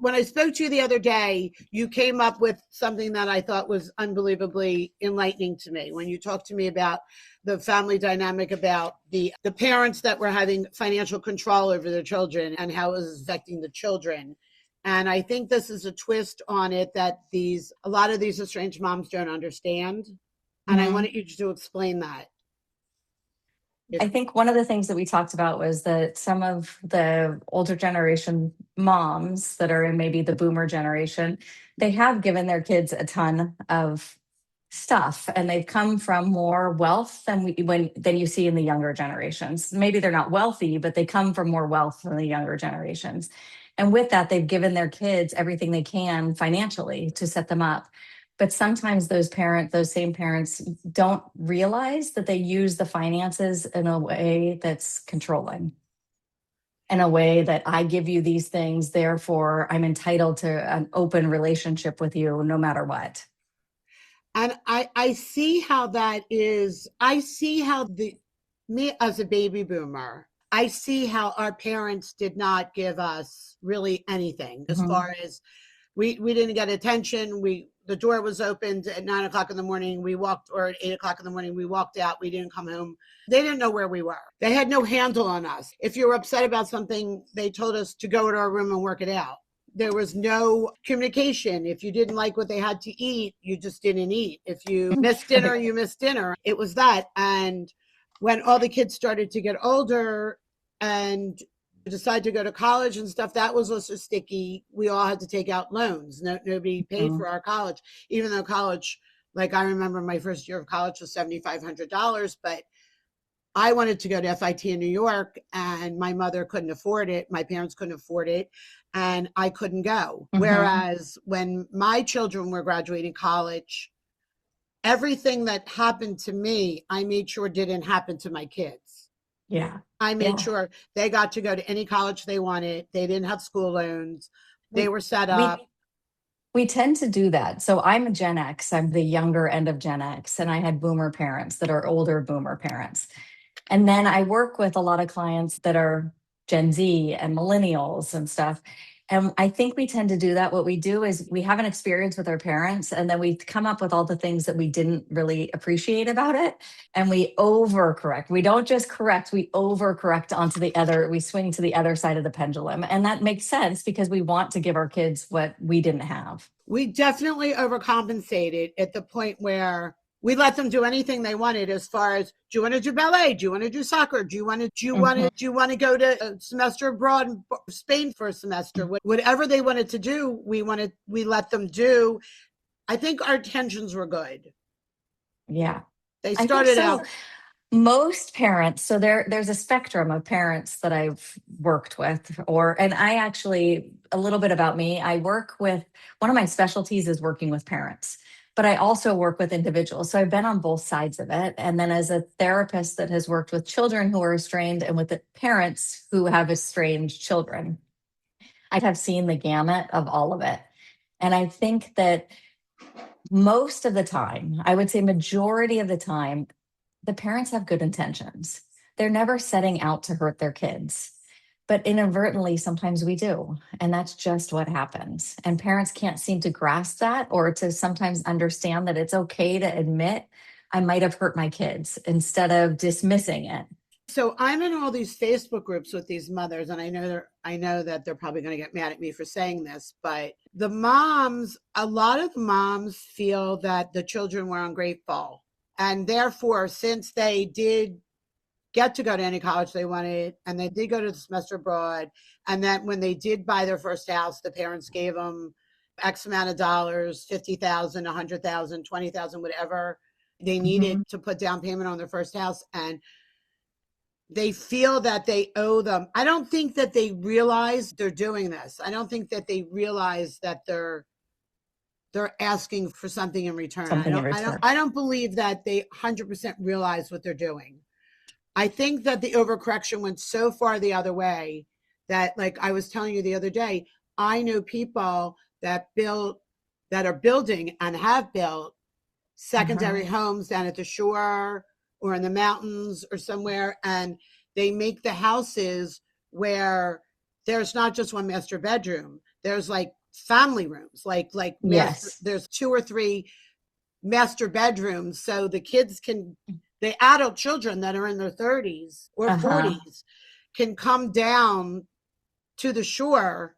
when I spoke to you the other day, you came up with something that I thought was unbelievably enlightening to me. When you talked to me about the family dynamic, about the parents that were having financial control over their children and how it was affecting the children. And I think this is a twist on it that a lot of these estranged moms don't understand. And I wanted you to explain that. I think one of the things that we talked about was that some of the older generation moms that are in maybe the boomer generation, they have given their kids a ton of stuff, and they've come from more wealth than you see in the younger generations. Maybe they're not wealthy, but they come from more wealth than the younger generations. And with that, they've given their kids everything they can financially to set them up. But sometimes those same parents don't realize that they use the finances in a way that's controlling, in a way that I give you these things, therefore I'm entitled to an open relationship with you no matter what. And I see how that is. I see how me as a baby boomer, I see how our parents did not give us really anything as far as we didn't get attention. The door was opened at 9 o'clock in the morning. We walked, or at 8 o'clock in the morning, we walked out. We didn't come home. They didn't know where we were. They had no handle on us. If you were upset about something, they told us to go to our room and work it out. There was no communication. If you didn't like what they had to eat, you just didn't eat. If you missed dinner, you missed dinner. It was that. And when all the kids started to get older and decided to go to college and stuff, that was also sticky. We all had to take out loans. Nobody paid for our college, even though college, like I remember my first year of college was $7,500, but I wanted to go to FIT in New York and my mother couldn't afford it. My parents couldn't afford it and I couldn't go. Whereas when my children were graduating college, everything that happened to me, I made sure didn't happen to my kids. Yeah. I made sure they got to go to any college they wanted. They didn't have school loans. They were set up. We tend to do that. So I'm a Gen X. I'm the younger end of Gen X. And I had boomer parents that are older boomer parents. And then I work with a lot of clients that are Gen Z and millennials and stuff. And I think we tend to do that. What we do is we have an experience with our parents, and then we come up with all the things that we didn't really appreciate about it. And we overcorrect. We don't just correct, we overcorrect onto the other, we swing to the other side of the pendulum. And that makes sense because we want to give our kids what we didn't have. We definitely overcompensated at the point where we let them do anything they wanted, as far as, do you want to do ballet? Do you want to do soccer? Do you want to go to a semester abroad in Spain for a semester? Whatever they wanted to do, we let them do. I think our intentions were good. Yeah. They started out. Most parents, so there's a spectrum of parents that I've worked with, and I actually, a little bit about me, I work with, one of my specialties is working with parents, but I also work with individuals. So I've been on both sides of it. And then as a therapist that has worked with children who are estranged and with the parents who have estranged children, I have seen the gamut of all of it. And I think that most of the time, I would say majority of the time, the parents have good intentions. They're never setting out to hurt their kids. But inadvertently, sometimes we do. And that's just what happens. And parents can't seem to grasp that, or to sometimes understand that it's okay to admit, I might have hurt my kids, instead of dismissing it. So I'm in all these Facebook groups with these mothers, and I know that they're probably going to get mad at me for saying this, but a lot of the moms feel that the children were ungrateful. And therefore, since they did get to go to any college they wanted, and they did go to the semester abroad, and that when they did buy their first house, the parents gave them X amount of dollars, $50,000, $100,000, $20,000, whatever they needed to put down payment on their first house, and they feel that they owe them. I don't think that they realize they're doing this. I don't think that they realize that they're asking for something in return. I don't believe that they 100% realize what they're doing. I think that the overcorrection went so far the other way that, like I was telling you the other day, I know people that are building and have built secondary homes down at the shore or in the mountains or somewhere, and they make the houses where there's not just one master bedroom. there's like family rooms, like master, Yes. there's 2 or 3 master bedrooms, so the kids can, the adult children that are in their 30s or Uh-huh. 40s can come down to the shore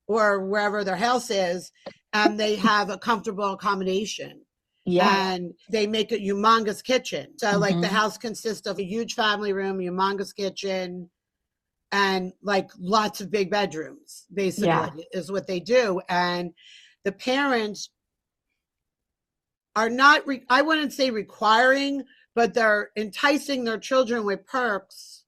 or wherever their house is, and they have a comfortable accommodation. Yeah. And they make a humongous kitchen. So like the Hmm. house consists of a huge family room, humongous kitchen, and like lots of big bedrooms, Yeah. basically, is what they do. And the parents are not, I wouldn't say requiring, but they're enticing their children with perks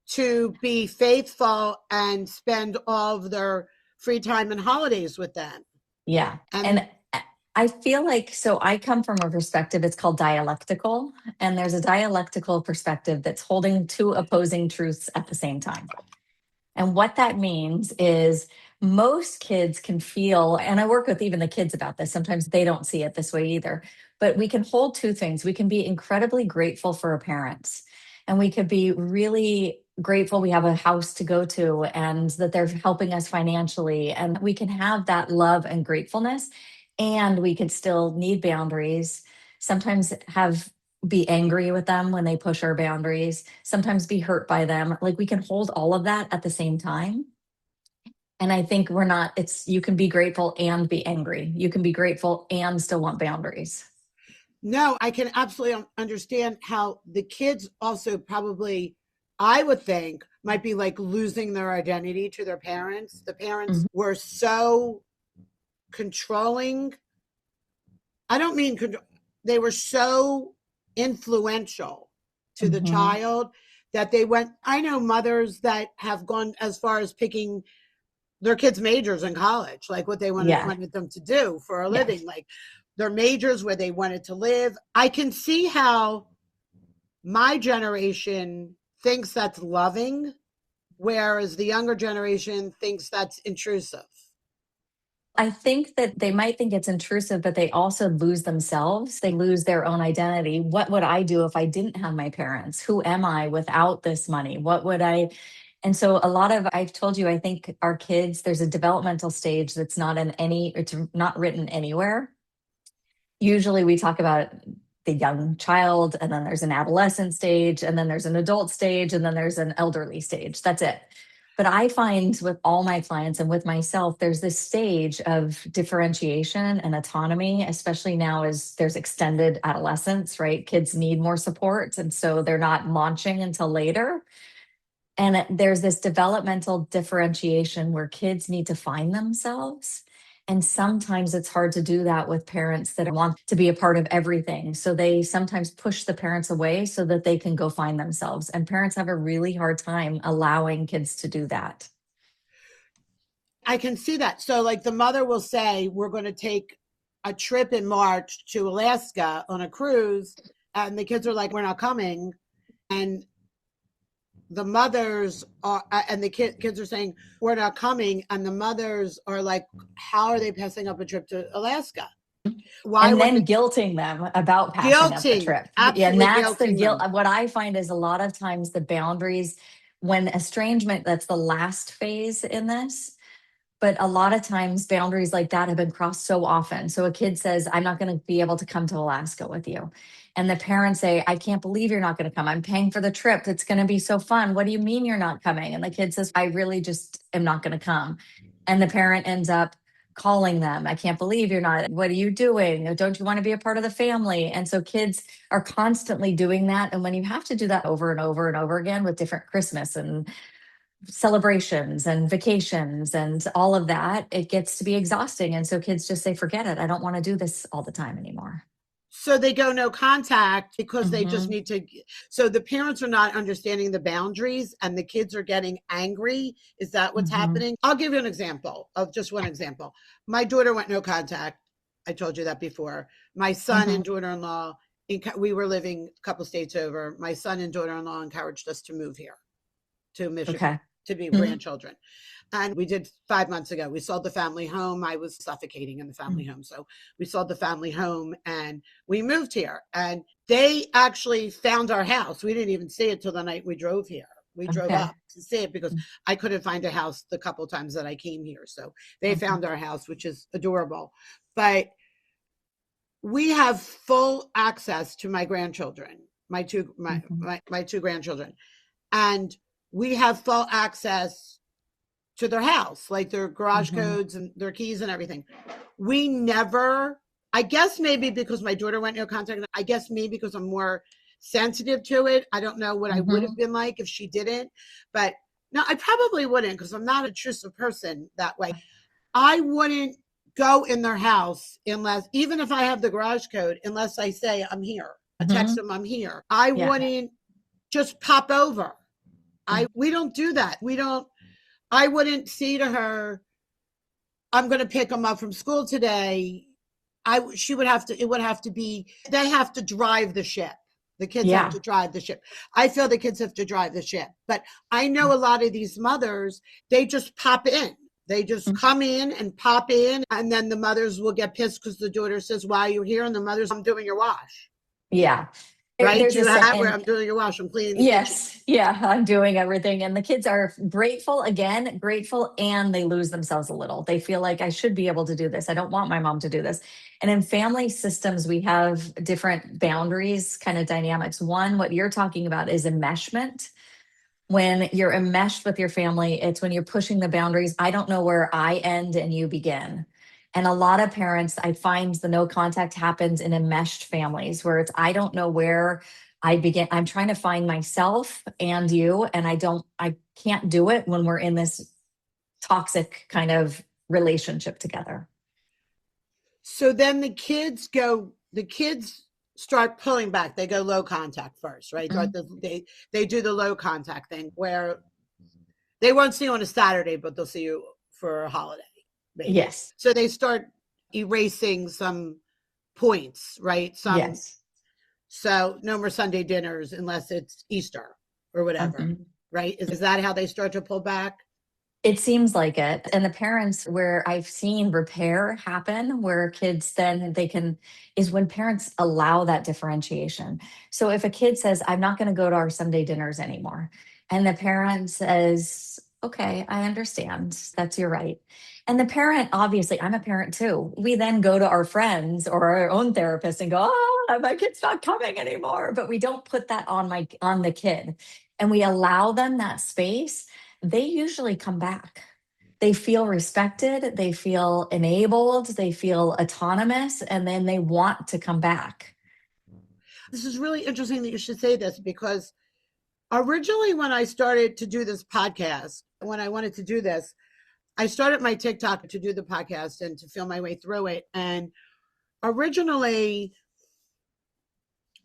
to be faithful and spend all of their free time and holidays with them. Yeah. And And I feel like, so I come from a perspective, it's called dialectical. And there's a dialectical perspective that's holding two opposing truths at the same time. And what that means is most kids can feel, and I work with even the kids about this, sometimes they don't see it this way either, but we can hold two things. We can be incredibly grateful for our parents, and we could be really grateful we have a house to go to and that they're helping us financially. And we can have that love and gratefulness, and we could still need boundaries, sometimes have be angry with them when they push our boundaries, sometimes be hurt by them. Like we can hold all of that at the same time. And I think we're not, it's, you can be grateful and be angry. You can be grateful and still want boundaries. no, I can absolutely understand how the kids also probably, I would think, might be like losing their identity to their parents. The parents Mhm. were so controlling. I don't mean they were so influential to the Mhm. child that they went. I know mothers that have gone as far as picking their kids' majors in college, like what they Yeah. wanted them to do for a Yeah. living, like their majors where they wanted to live. I can see how my generation thinks that's loving, whereas the younger generation thinks that's intrusive. I think that they might think it's intrusive, but they also lose themselves. They lose their own identity. What would I do if I didn't have my parents? Who am I without this money? What would I? And so a lot of, I've told you, I think our kids, there's a developmental stage that's not in any, it's not written anywhere. Usually we talk about the young child, and then there's an adolescent stage, and then there's an adult stage, and then there's an elderly stage. That's it. But I find with all my clients and with myself, there's this stage of differentiation and autonomy, especially now as there's extended adolescence, right? Kids need more support. And so they're not launching until later. And there's this developmental differentiation where kids need to find themselves. And sometimes it's hard to do that with parents that want to be a part of everything. So they sometimes push the parents away so that they can go find themselves. And parents have a really hard time allowing kids to do that. I can see that. So, like, the mother will say, we're going to take a trip in March to Alaska on a cruise. And the kids are like, we're not coming. And the mothers are, and the kids are saying, we're not coming. And the mothers are like, how are they passing up a trip to Alaska? Why And wouldn't then it? guilting them about passing up the Guilting, trip. Yeah, and absolutely that's the guilting guilt. them. What I find is a lot of times the boundaries, when estrangement, that's the last phase in this. But a lot of times boundaries like that have been crossed so often. So a kid says, I'm not going to be able to come to Alaska with you. And the parents say, I can't believe you're not going to come. I'm paying for the trip. It's going to be so fun. What do you mean you're not coming? And the kid says, I really just am not going to come. And the parent ends up calling them. I can't believe you're not. What are you doing? Don't you want to be a part of the family? And so kids are constantly doing that. And when you have to do that over and over and over again with different Christmas and celebrations and vacations and all of that, it gets to be exhausting. And so kids just say, forget it. I don't want to do this all the time anymore. So they go no contact because they just Hmm. need to. So the parents are not understanding the boundaries and the kids are getting angry. Is that what's Hmm. happening? I'll give you an example of just one example. My daughter went no contact. I told you that before. My son Hmm. and daughter-in-law, we were living a couple states over. My son and daughter-in-law encouraged us to move here to Michigan Okay. to be Mhm. grandchildren. And we did 5 months ago. We sold the family home. I was suffocating in the family home. So we sold the family home and we moved here. And they actually found our house. We didn't even see it till the night we drove here. We drove Okay. up to see it because I couldn't find a house the couple times that I came here. So they Mhm. found our house, which is adorable. But we have full access to my grandchildren, Mhm. my two grandchildren. And we have full access to their house, like their garage Mhm. codes and their keys and everything. We never, I guess maybe because my daughter went no contact, I guess maybe because I'm more sensitive to it. I don't know what I would have Mhm. been like if she didn't, but no, I probably wouldn't because I'm not a intrusive person that way. I wouldn't go in their house unless, even if I have the garage code, unless I say I'm here. I text Mhm. them I'm here. I Yeah. wouldn't just pop over. Mm. We don't do that. We don't. I wouldn't say to her, I'm going to pick them up from school today. She would have to, it would have to be, they have to drive the ship. The kids have Yeah. to drive the ship. I feel the kids have to drive the ship. But I know a lot of these mothers, they just pop in. They just Mm. come in and pop in. And then the mothers will get pissed because the daughter says, why are you here? And the mother's, I'm doing your wash. Yeah. Right? There's Do a you have set, that where and I'm doing your wash? I'm cleaning the kitchen. yes, yeah, I'm doing everything. And the kids are grateful, again, grateful, and they lose themselves a little. They feel like I should be able to do this. I don't want my mom to do this. And in family systems, we have different boundaries, kind of dynamics. One, what you're talking about is enmeshment. When you're enmeshed with your family, it's when you're pushing the boundaries. I don't know where I end and you begin. And a lot of parents, I find the no contact happens in enmeshed families where it's, I don't know where I begin. I'm trying to find myself and you, and I can't do it when we're in this toxic kind of relationship together. So then the kids start pulling back. They go low contact first, right? Mhm. They do the low contact thing where they won't see you on a Saturday, but they'll see you for a holiday, maybe. Yes. So they start erasing some points, right? Yes. So no more Sunday dinners unless it's Easter or whatever, Mhm. right? Is that how they start to pull back? It seems like it. And the parents, where I've seen repair happen, where kids then they can, is when parents allow that differentiation. So if a kid says, I'm not going to go to our Sunday dinners anymore, and the parent says, okay, I understand. That's your right. And the parent, obviously, I'm a parent too. We then go to our friends or our own therapist and go, oh, my kid's not coming anymore. But we don't put that on the kid. And we allow them that space. They usually come back. They feel respected, they feel enabled, they feel autonomous, and then they want to come back. This is really interesting that you should say this because originally when I started to do this podcast, when I wanted to do this, I started my TikTok to do the podcast and to feel my way through it. And originally,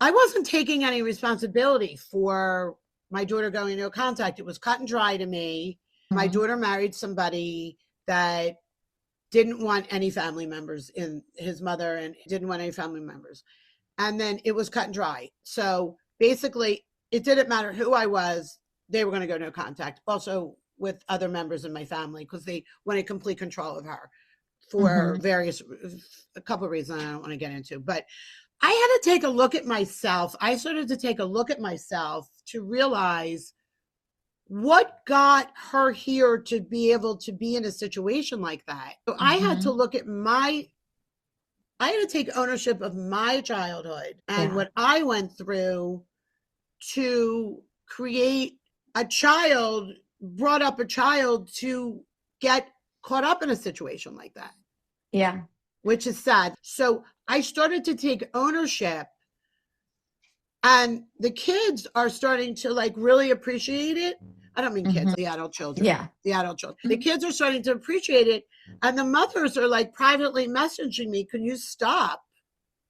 I wasn't taking any responsibility for my daughter going no contact. It was cut and dry to me. My Mhm. daughter married somebody that didn't want any family members in his mother and didn't want any family members. And then it was cut and dry. So basically, it didn't matter who I was, they were going to go no contact. Also, with other members of my family, because they wanted complete control of her for Mhm. a couple of reasons I don't want to get into. But I had to take a look at myself. I started to take a look at myself to realize what got her here to be able to be in a situation like that. So I had to Mhm. look at I had to take ownership of my childhood and Yeah. what I went through to create a child, brought up a child to get caught up in a situation like that, Yeah. which is sad. So I started to take ownership, and the kids are starting to like really appreciate it. I don't mean kids, Mhm. the adult children. Yeah. The adult children. The Mhm. kids are starting to appreciate it. And the mothers are like privately messaging me, can you stop?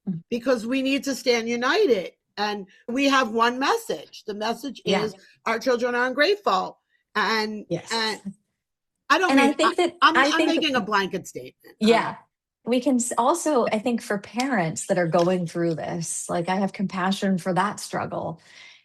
Mhm. Because we need to stand united. And we have one message. The message Yeah. is our children are ungrateful. And Yes. I don't And mean I I'm think making a blanket statement. yeah. We can also, I think, for parents that are going through this, like I have compassion for that struggle.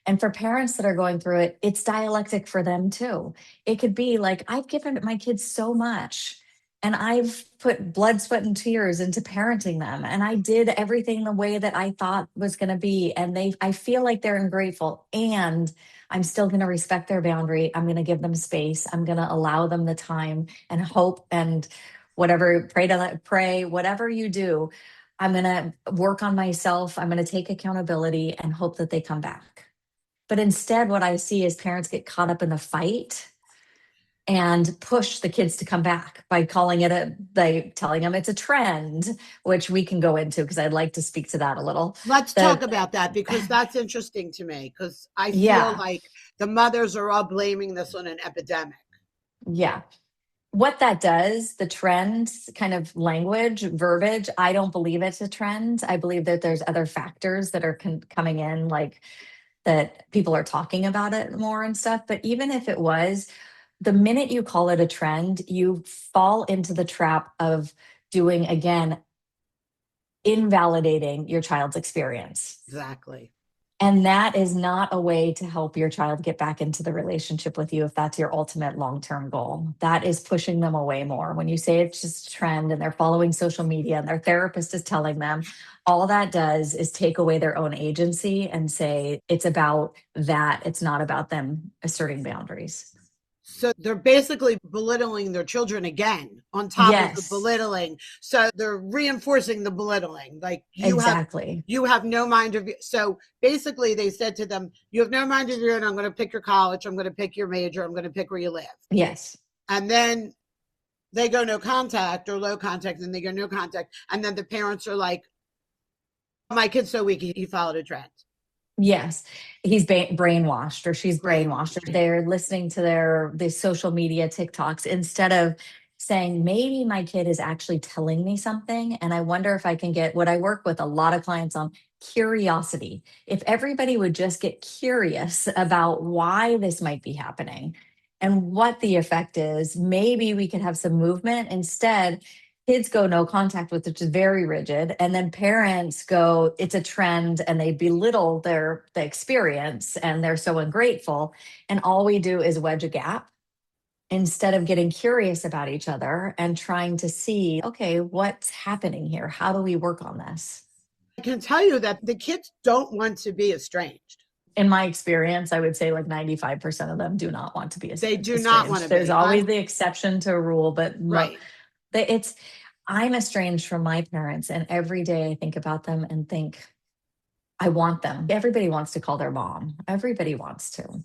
And for parents that are going through it, it's dialectic for them too. It could be like, I've given my kids so much. And I've put blood, sweat, and tears into parenting them. And I did everything the way that I thought was going to be. And I feel like they're ungrateful. And I'm still going to respect their boundary. I'm going to give them space. I'm going to allow them the time and hope and whatever, pray, whatever you do. I'm going to work on myself. I'm going to take accountability and hope that they come back. But instead, what I see is parents get caught up in the fight and push the kids to come back by by telling them it's a trend, which we can go into because I'd like to speak to that a little. Let's talk The about that because that's interesting to me because I feel Yeah, like the mothers are all blaming this on an epidemic. yeah. What that does, the trend kind of language, verbiage, I don't believe it's a trend. I believe that there's other factors that are coming in, like that people are talking about it more and stuff. But even if it was, the minute you call it a trend, you fall into the trap of doing, again, invalidating your child's experience. Exactly. And that is not a way to help your child get back into the relationship with you if that's your ultimate long term goal. That is pushing them away more. When you say it's just a trend and they're following social media and their therapist is telling them, all that does is take away their own agency and say it's about that. It's not about them asserting boundaries. So they're basically belittling their children again on top of the Yes, belittling. So they're reinforcing the belittling. Like exactly. you have no mind of so basically they said to them, you have no mind of your own. I'm going to pick your college. I'm going to pick your major. I'm going to pick where you live. Yes. And then they go no contact or low contact and they go no contact. And then the parents are like, my kid's so weak. He followed a trend. Yes, he's brainwashed or she's brainwashed or Brainwashed. they're listening to the social media TikToks instead of saying maybe my kid is actually telling me something and I wonder if I can get what I work with a lot of clients on curiosity. If everybody would just get curious about why this might be happening and what the effect is, maybe we could have some movement. Instead, kids go no contact with, which is very rigid, and then parents go it's a trend and they belittle the experience and they're so ungrateful, and all we do is wedge a gap instead of getting curious about each other and trying to see, okay, what's happening here, how do we work on this? I can tell you that the kids don't want to be estranged. In my experience, I would say like 95% of them do not want to be They do not want estranged. to There's be. always the exception to a rule, but Right. it's I'm estranged from my parents, and every day I think about them and think, I want them. Everybody wants to call their mom. Everybody wants to.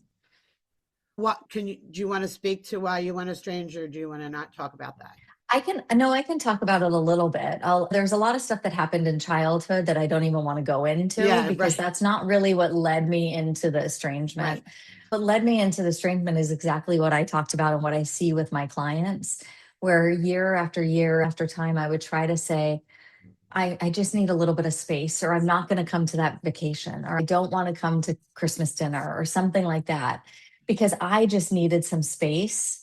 What do you want to speak to why you want a stranger? Or do you want to not talk about that? I can talk about it a little bit. There's a lot of stuff that happened in childhood that I don't even want to go into Yeah, because right. that's not really what led me into the estrangement. Right. What led me into the estrangement is exactly what I talked about and what I see with my clients, where year after time, I would try to say, I just need a little bit of space, or I'm not going to come to that vacation, or I don't want to come to Christmas dinner, or something like that, because I just needed some space.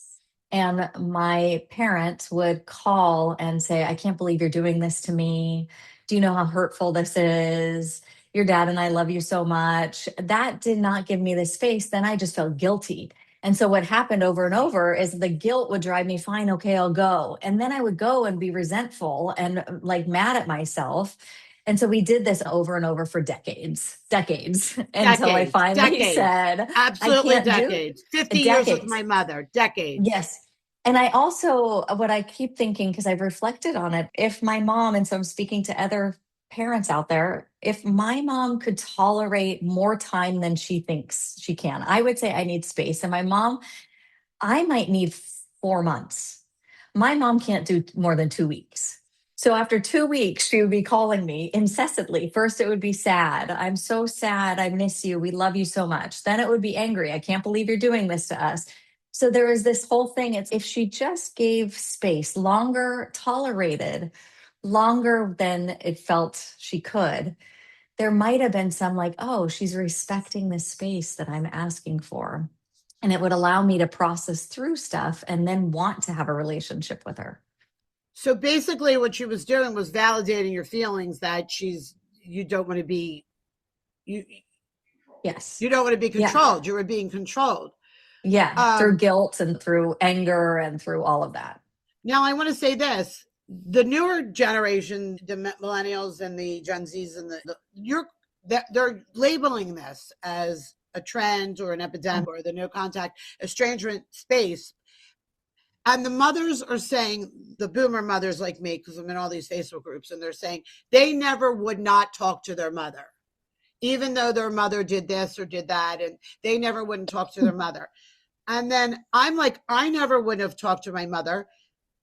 And my parents would call and say, I can't believe you're doing this to me. Do you know how hurtful this is? Your dad and I love you so much. That did not give me the space. Then I just felt guilty. And so what happened over and over is the guilt would drive me, fine, okay, I'll go. And then I would go and be resentful and like mad at myself. And so we did this over and over for decades, until I Decades. finally Decades. said, I Absolutely can't do decades. 50 years with my decades. mother. Decades. Yes. And I also, what I keep thinking, because I've reflected on it, if my mom, and so I'm speaking to other parents out there, if my mom could tolerate more time than she thinks she can, I would say I need space. And my mom, I might need 4 months. My mom can't do more than 2 weeks. So after 2 weeks, she would be calling me incessantly. First, it would be sad. I'm so sad. I miss you. We love you so much. Then it would be angry. I can't believe you're doing this to us. So there is this whole thing. It's if she just gave space, longer, tolerated, longer than it felt she could, there might have been some like, oh, she's respecting the space that I'm asking for. And it would allow me to process through stuff and then want to have a relationship with her. So basically, what she was doing was validating your feelings that you don't want to be, you, Yes. you don't want to be Yeah. controlled. You were being controlled. Yeah. Through Um, guilt and through anger and through all of that. Now, I want to say this. The newer generation, the millennials and the Gen Zs and they're labeling this as a trend or an epidemic or the no contact estrangement space. And the mothers are saying, the boomer mothers like me, because I'm in all these Facebook groups, and they're saying they never would not talk to their mother, even though their mother did this or did that, and they never wouldn't talk to their mother. And then I'm like, I never would have talked to my mother.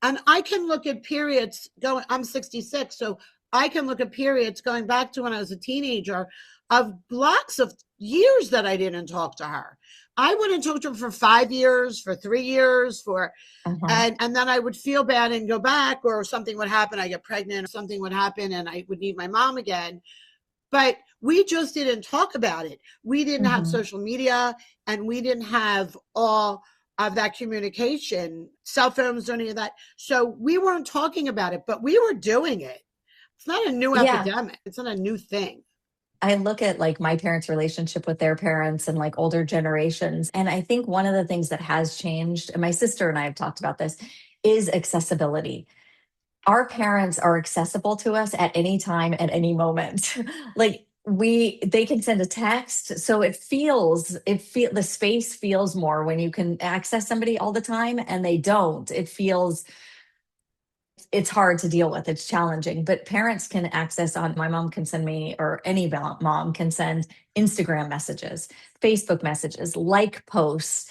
And I can look at periods going, I'm 66, so I can look at periods going back to when I was a teenager of blocks of years that I didn't talk to her. I wouldn't talk to her for 5 years, for 3 years, and then I would feel bad and go back, or something would happen. I get pregnant, or something would happen, and I would need my mom again. But we just didn't talk about it. We didn't have social media, and we didn't have all of that communication, cell phones, or any of that. So we weren't talking about it, but we were doing it. It's not a new epidemic. It's not a new thing. I look at like my parents' relationship with their parents and like older generations. And I think one of the things that has changed, and my sister and I have talked about this, is accessibility. Our parents are accessible to us at any time, at any moment. Like they can send a text. So the space feels more when you can access somebody all the time and they don't. It's hard to deal with. It's challenging, but parents can access on my mom can send me, or any mom can send Instagram messages, Facebook messages, like posts,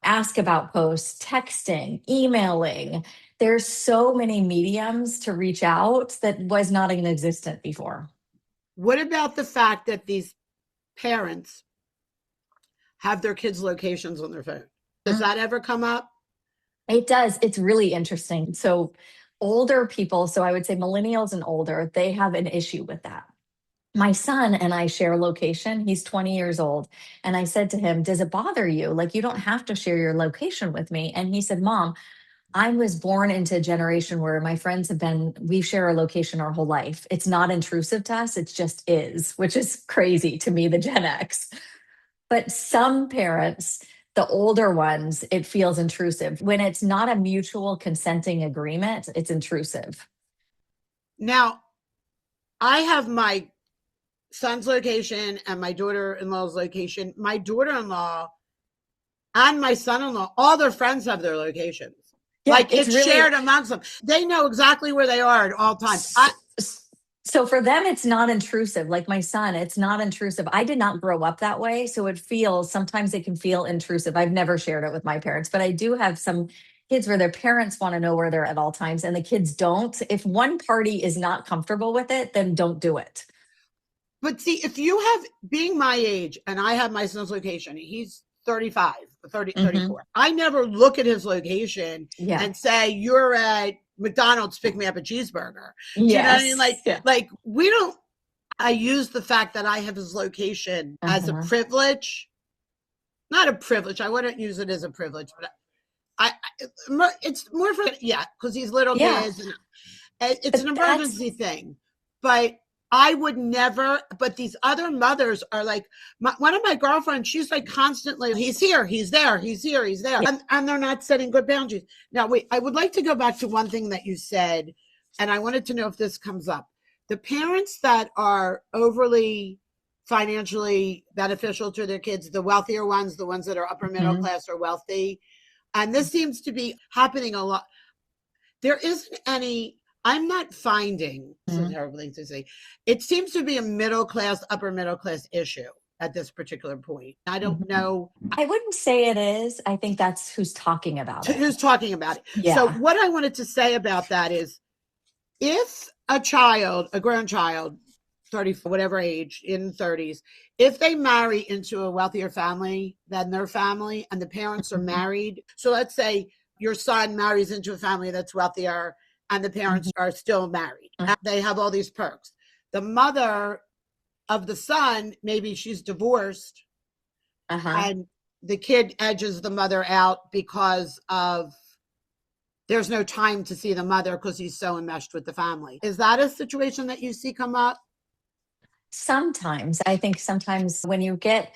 ask about posts, texting, emailing. There's so many mediums to reach out that was not in existence before. What about the fact that these parents have their kids' locations on their phone? Does that ever come up? It does. It's really interesting. So older people, so I would say millennials and older, they have an issue with that. My son and I share location. He's 20 years old. And I said to him, does it bother you? Like, you don't have to share your location with me. And he said, Mom, I was born into a generation where my friends we share our location our whole life. It's not intrusive to us. It just is, which is crazy to me, the Gen X. But some parents, the older ones, it feels intrusive. When it's not a mutual consenting agreement, it's intrusive. Now, I have my son's location and my daughter-in-law's location. My daughter-in-law and my son-in-law, all their friends have their locations. Yeah, like it's really shared amongst them. They know exactly where they are at all times. So for them, it's not intrusive. Like my son, it's not intrusive. I did not grow up that way. So sometimes it can feel intrusive. I've never shared it with my parents, but I do have some kids where their parents want to know where they're at all times and the kids don't. If one party is not comfortable with it, then don't do it. But see, if you have, being my age, and I have my son's location, he's 35, 34. I never look at his location and say, you're at McDonald's, pick me up a cheeseburger. Do you know what I mean? Like we don't, I use the fact that I have his location as a privilege, not a privilege. I wouldn't use it as a privilege, but it's more for, because he's little kids. And it's an emergency thing, but I would never, but these other mothers are like, one of my girlfriends, she's like constantly, he's here, he's there, he's here, he's there. And they're not setting good boundaries. Now, wait, I would like to go back to one thing that you said, and I wanted to know if this comes up. The parents that are overly financially beneficial to their kids, the wealthier ones, the ones that are upper middle class or wealthy, and this seems to be happening a lot. There isn't any, I'm not finding, this is a terrible thing to say, it seems to be a middle class, upper middle class issue at this particular point. I don't know. I wouldn't say it is. I think that's who's talking about it. Who's talking about it. Yeah. So what I wanted to say about that is, if a child, a grown child, 30, whatever age, in 30s, if they marry into a wealthier family than their family and the parents are married, so let's say your son marries into a family that's wealthier and the parents are still married. They have all these perks. The mother of the son, maybe she's divorced, and the kid edges the mother out because of there's no time to see the mother because he's so enmeshed with the family. Is that a situation that you see come up? Sometimes. I think sometimes when you get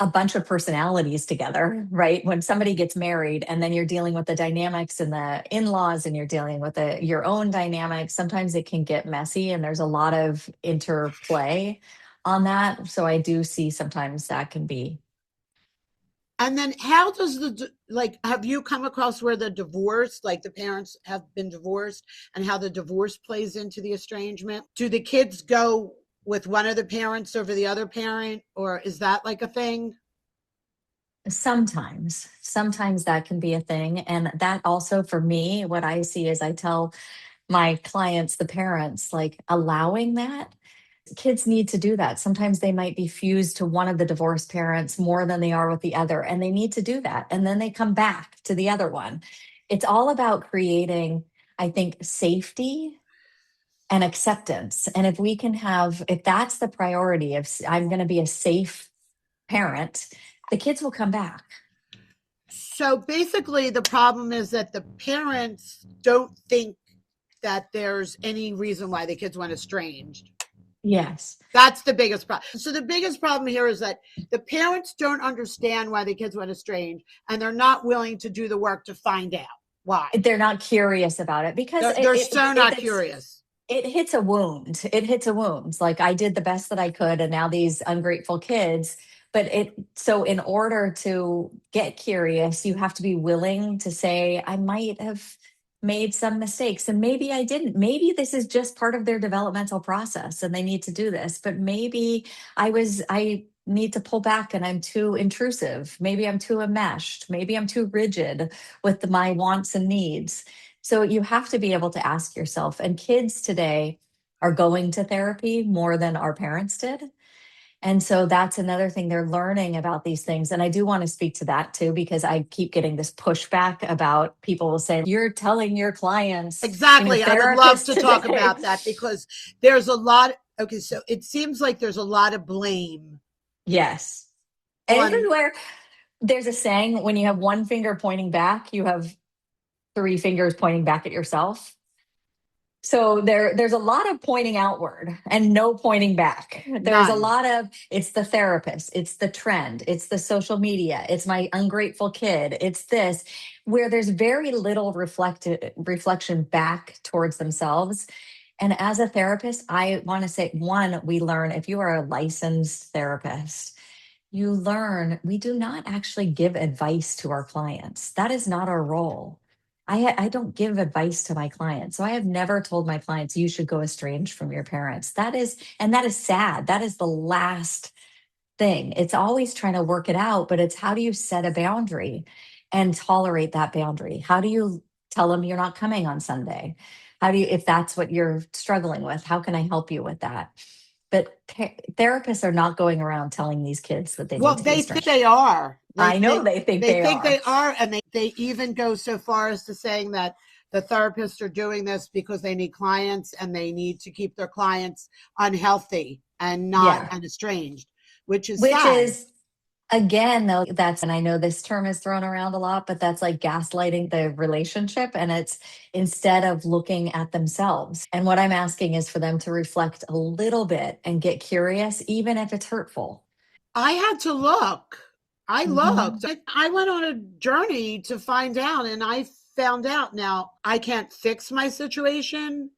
a bunch of personalities together, right? When somebody gets married and then you're dealing with the dynamics and the in-laws and you're dealing with your own dynamics, sometimes it can get messy and there's a lot of interplay on that. So I do see sometimes that can be. And then how does like, have you come across where the divorce, like the parents have been divorced and how the divorce plays into the estrangement? Do the kids go with one of the parents over the other parent, or is that like a thing? Sometimes that can be a thing. And that also for me, what I see is I tell my clients, the parents, like allowing that. Kids need to do that. Sometimes they might be fused to one of the divorced parents more than they are with the other, and they need to do that. And then they come back to the other one. It's all about creating, I think, safety and acceptance. And if we can have, if that's the priority, if I'm going to be a safe parent, the kids will come back. So basically, the problem is that the parents don't think that there's any reason why the kids went estranged. Yes. That's the biggest problem. So the biggest problem here is that the parents don't understand why the kids went estranged, and they're not willing to do the work to find out why. They're not curious about it because They're so not curious. It hits a wound. It hits a wound. Like I did the best that I could, and now these ungrateful kids. But so in order to get curious, you have to be willing to say, I might have made some mistakes, and maybe I didn't. Maybe this is just part of their developmental process, and they need to do this. But maybe I need to pull back, and I'm too intrusive. Maybe I'm too enmeshed. Maybe I'm too rigid with my wants and needs. So you have to be able to ask yourself, and kids today are going to therapy more than our parents did. And so that's another thing they're learning about these things. And I do want to speak to that too, because I keep getting this pushback about people will say, you're telling your clients, exactly. I would love to talk today. about that because there's a lot. Okay, so it seems like there's a lot of blame. Yes. On, Everywhere. There's a saying, when you have one finger pointing back, you have three fingers pointing back at yourself. So there's a lot of pointing outward and no pointing back. There's a none. lot of, it's the therapist, it's the trend, it's the social media, it's my ungrateful kid, it's this, where there's very little reflection back towards themselves. And as a therapist, I want to say, one, we learn, if you are a licensed therapist, you learn we do not actually give advice to our clients. That is not our role. I don't give advice to my clients. So I have never told my clients you should go estranged from your parents. That is, and that is sad. That is the last thing. It's always trying to work it out, but it's how do you set a boundary and tolerate that boundary? How do you tell them you're not coming on Sunday? How do you, if that's what you're struggling with, how can I help you with that? But therapists are not going around telling these kids that they Well, need to be they think estranged. they are. I know they think they they think are. they are, and they even go so far as to saying that the therapists are doing this because they need clients and they need to keep their clients unhealthy and not Yeah. and estranged, which is Which sad. is, again, though, that's, and I know this term is thrown around a lot, but that's like gaslighting the relationship. And it's instead of looking at themselves. And what I'm asking is for them to reflect a little bit and get curious, even if it's hurtful. I had to look. I Mhm. looked. I went on a journey to find out, and I found out. Now I can't fix my situation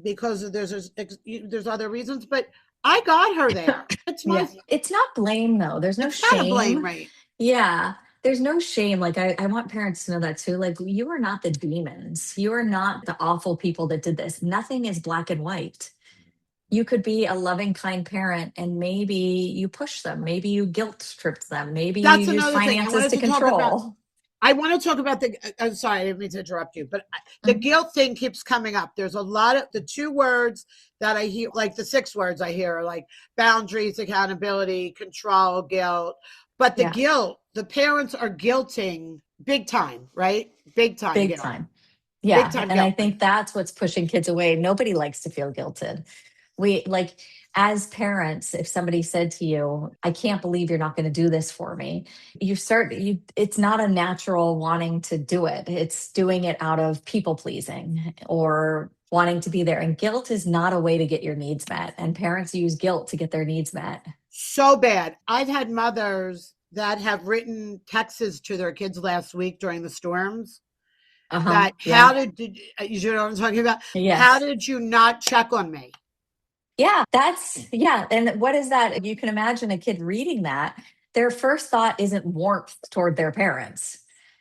because there's other reasons, but I got her there. It's my Yeah. It's not blame, though. There's no it's not a blame, shame. right? Yeah. There's no shame. Like, I want parents to know that too. Like, you are not the demons. You are not the awful people that did this. Nothing is black and white. You could be a loving, kind parent, and maybe you push them. Maybe you guilt tripped them. Maybe you That's use another thing I finances wanted to to talk about. control. I want to talk about the. I'm sorry, I didn't mean to interrupt you, but the Mhm. guilt thing keeps coming up. There's a lot of the two words that I hear, like the six words I hear, are like boundaries, accountability, control, guilt. But the Yeah. guilt, the parents are guilting big time, right? Big time Big guilt, time. big Yeah. time And I guilt. think that's what's pushing kids away. Nobody likes to feel guilted. We like, as parents, if somebody said to you, I can't believe you're not going to do this for me, it's not a natural wanting to do it. It's doing it out of people pleasing or wanting to be there. And guilt is not a way to get your needs met. And parents use guilt to get their needs met. So bad. I've had mothers that have written texts to their kids last week during the storms that Yeah. you know what I'm talking about? How Yes. did you not check on me? Yeah, yeah. And what is that? You can imagine a kid reading that. Their first thought isn't warmth toward their parents.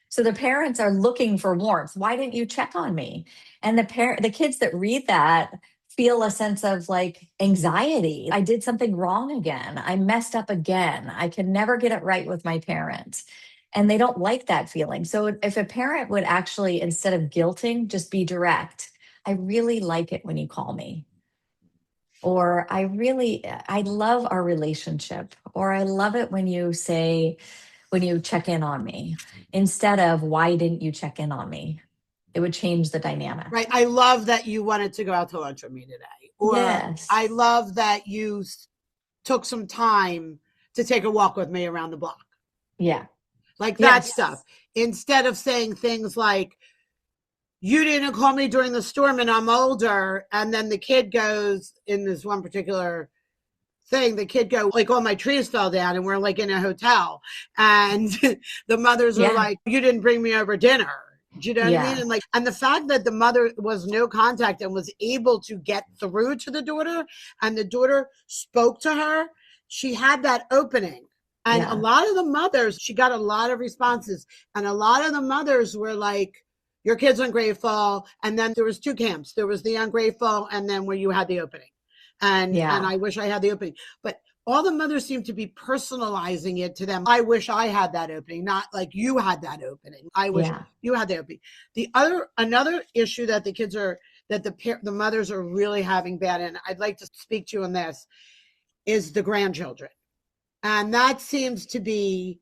So the parents are looking for warmth. Why didn't you check on me? And the kids that read that feel a sense of like anxiety. I did something wrong again. I messed up again. I can never get it right with my parents. And they don't like that feeling. So if a parent would actually, instead of guilting, just be direct. I really like it when you call me, or I love our relationship, or I love it when you say, when you check in on me, instead of why didn't you check in on me. It would change the dynamic. Right. I love that you wanted to go out to lunch with me today. Or Yes. I love that you took some time to take a walk with me around the block. Yeah. Like that Yes. stuff. Instead of saying things like, you didn't call me during the storm and I'm older. And then the kid goes in this one particular thing, the kid go like, all my trees fell down and we're like in a hotel. And the mothers are Yeah. like, you didn't bring me over dinner. Do you know what I mean? And like, and the fact that the mother was no contact and was able to get through to the daughter, and the daughter spoke to her, she had that opening. And a lot of the mothers, she got a lot of responses. And a lot of the mothers were like, your kid's ungrateful. And then there was two camps. There was the ungrateful, and then where you had the opening. And I wish I had the opening. But all the mothers seem to be personalizing it to them. I wish I had that opening, not like you had that opening. I wish you had the opening. Another issue that the kids are, that the mothers are really having bad, and I'd like to speak to you on this, is the grandchildren. And that seems to be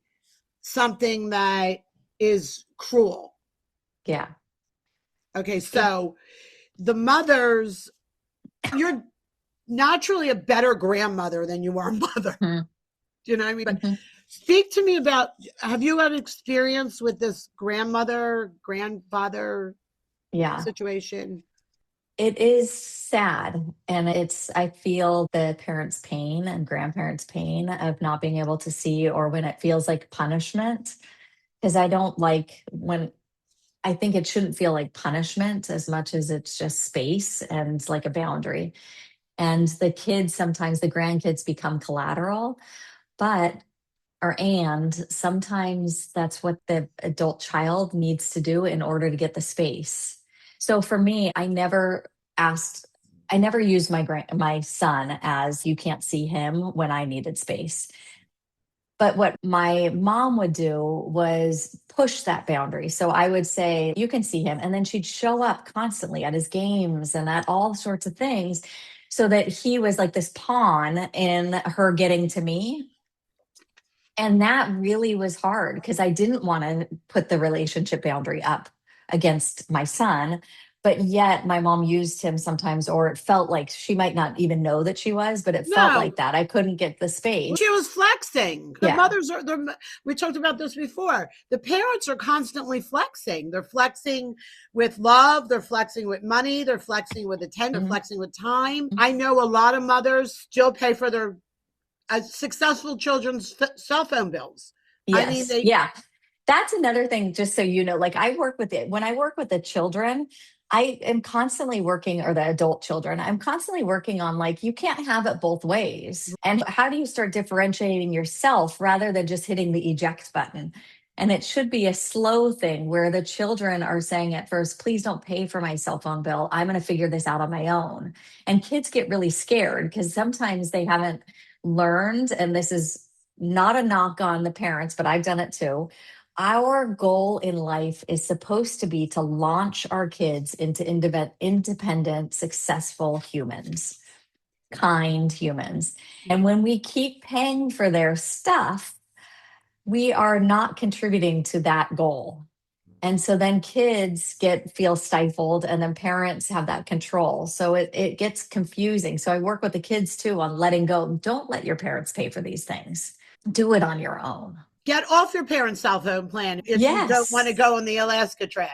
something that is cruel. Yeah. Okay, so the mothers, you're naturally a better grandmother than you are mother. Do you know what I mean? But speak to me about, have you had experience with this grandmother, grandfather situation? It is sad. And I feel the parents' pain and grandparents' pain of not being able to see, or when it feels like punishment. Because I don't like when, I think it shouldn't feel like punishment as much as it's just space and like a boundary. And the kids, sometimes the grandkids become collateral, but and sometimes that's what the adult child needs to do in order to get the space. So for me, I never used my son as you can't see him when I needed space. But what my mom would do was push that boundary. So I would say, you can see him. And then she'd show up constantly at his games and at all sorts of things, so that he was like this pawn in her getting to me. And that really was hard because I didn't want to put the relationship boundary up against my son. But yet my mom used him sometimes, or it felt like she might not even know that she was, but it felt like that. I couldn't get the space. She was flexing. The mothers are, we talked about this before. The parents are constantly flexing. They're flexing with love. They're flexing with money. They're flexing with attention. They're flexing with time. I know a lot of mothers still pay for their successful children's cell phone bills. Yes. I mean, that's another thing, just so you know, like when I work with the children, I am constantly working, or the adult children, I'm constantly working on like, you can't have it both ways. And how do you start differentiating yourself rather than just hitting the eject button? And it should be a slow thing where the children are saying at first, please don't pay for my cell phone bill. I'm going to figure this out on my own. And kids get really scared because sometimes they haven't learned, and this is not a knock on the parents, but I've done it too. Our goal in life is supposed to be to launch our kids into independent, successful humans, kind humans. And when we keep paying for their stuff, we are not contributing to that goal. And so then kids feel stifled, and then parents have that control. So it gets confusing. So I work with the kids too on letting go. Don't let your parents pay for these things. Do it on your own. Get off your parents' cell phone plan if you don't want to go on the Alaska trip.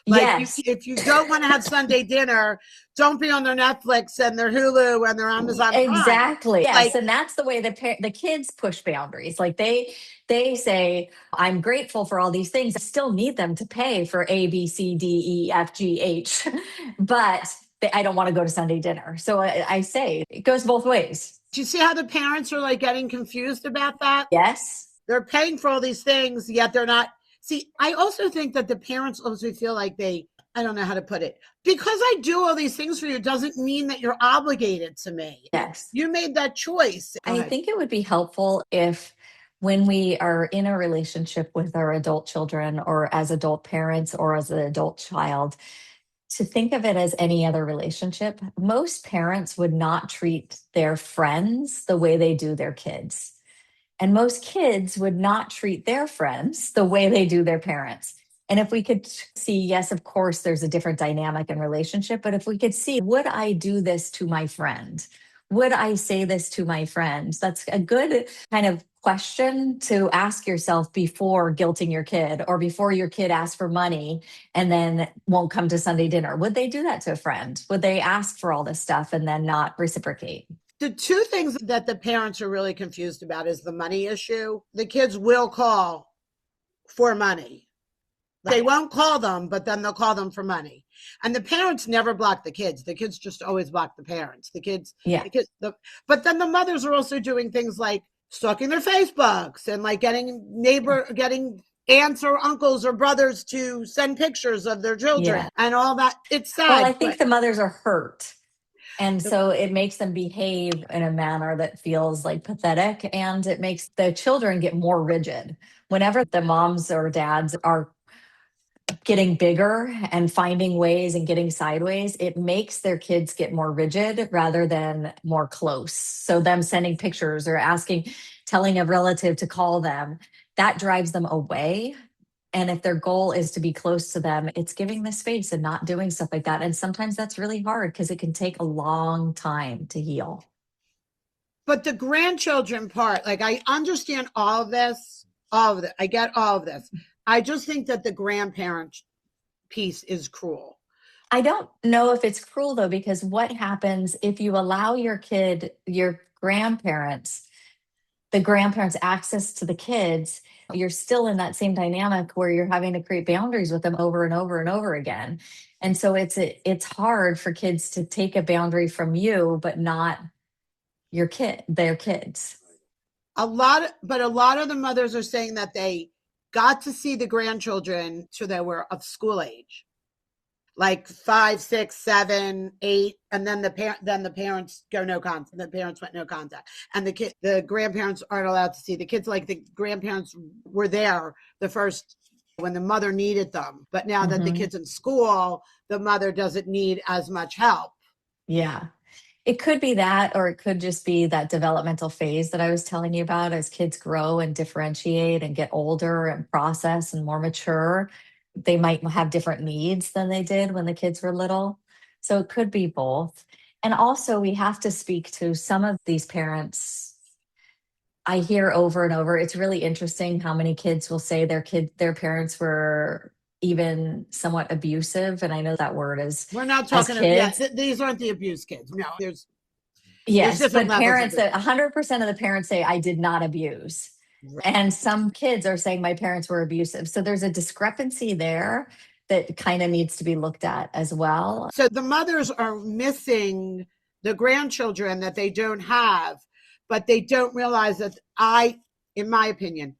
Like Yes. if you don't want to have Sunday dinner, don't be on their Netflix and their Hulu and their Amazon Prime. Exactly. Yes, Like, and that's the way the kids push boundaries. Like they say, "I'm grateful for all these things. I still need them to pay for A, B, C, D, E, F, G, H, but I don't want to go to Sunday dinner." So I say it goes both ways. do you see how the parents are like getting confused about that? Yes. They're paying for all these things, yet they're not. See, I also think that the parents also feel like I don't know how to put it. Because I do all these things for you doesn't mean that you're obligated to me. Yes. You made that choice. I think it would be helpful if, when we are in a relationship with our adult children or as adult parents or as an adult child, to think of it as any other relationship. Most parents would not treat their friends the way they do their kids. And most kids would not treat their friends the way they do their parents. And if we could see, yes, of course, there's a different dynamic and relationship, but if we could see, would I do this to my friend? Would I say this to my friend? That's a good kind of question to ask yourself before guilting your kid or before your kid asks for money and then won't come to Sunday dinner. Would they do that to a friend? Would they ask for all this stuff and then not reciprocate? The two things that the parents are really confused about is the money issue. The kids will call for money. They won't call them, but then they'll call them for money. And the parents never block the kids. The kids just always block the parents. Yeah. But then the mothers are also doing things like stalking their Facebooks and like getting aunts or uncles or brothers to send pictures of their children and all that. It's sad. Well, I think the mothers are hurt. And so it makes them behave in a manner that feels like pathetic, and it makes the children get more rigid. Whenever the moms or dads are getting bigger and finding ways and getting sideways, it makes their kids get more rigid rather than more close. So them sending pictures or telling a relative to call them, that drives them away. And if their goal is to be close to them, it's giving the space and not doing stuff like that. And sometimes that's really hard because it can take a long time to heal. But the grandchildren part, like I understand all of this, all of it. I get all of this. I just think that the grandparent piece is cruel. I don't know if it's cruel though, because what happens if you allow your kid, your grandparents, the grandparents access to the kids? You're still in that same dynamic where you're having to create boundaries with them over and over and over again. And so it's hard for kids to take a boundary from you, but not their kids. But a lot of the mothers are saying that they got to see the grandchildren till they were of school age, like 5, 6, 7, 8, and then the parents go no contact. The parents went no contact, and the grandparents aren't allowed to see the kids. Like the grandparents were there the first when the mother needed them, but now that the kid's in school, the mother doesn't need as much help. Yeah. It could be that, or it could just be that developmental phase that I was telling you about as kids grow and differentiate and get older and process and more mature. They might have different needs than they did when the kids were little. So it could be both. And also, we have to speak to some of these parents. I hear over and over, it's really interesting how many kids will say their parents were even somewhat abusive. And I know that word is, we're not talking about, these aren't the abused kids. No, yes, but parents, 100% of the parents say, I did not abuse. Right. And some kids are saying my parents were abusive. So there's a discrepancy there that kind of needs to be looked at as well. So the mothers are missing the grandchildren that they don't have, but they don't realize that in my opinion,